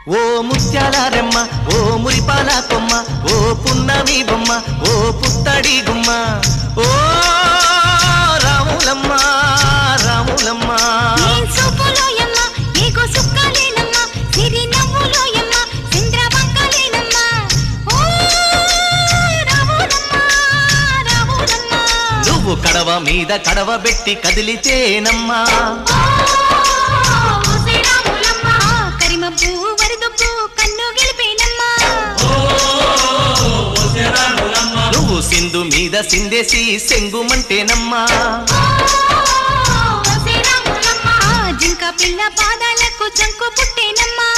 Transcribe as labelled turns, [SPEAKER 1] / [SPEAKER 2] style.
[SPEAKER 1] ఓ ముత్యాల రెమ్మ ఓ మురిపాల కొమ్మ ఓ పున్నమి బొమ్మ ఓ పుత్తడి గుమ్మ ఓ రాములమ్మ రాములమ్మ నువ్వు కడవ మీద కడవ పెట్టి కదిలితేనమ్మా నువ్వు సింధు మీద సిందేసి సెంగుమంటేనమ్మా
[SPEAKER 2] జింక పిల్ల పాదాలకు చంకు పుట్టేనమ్మా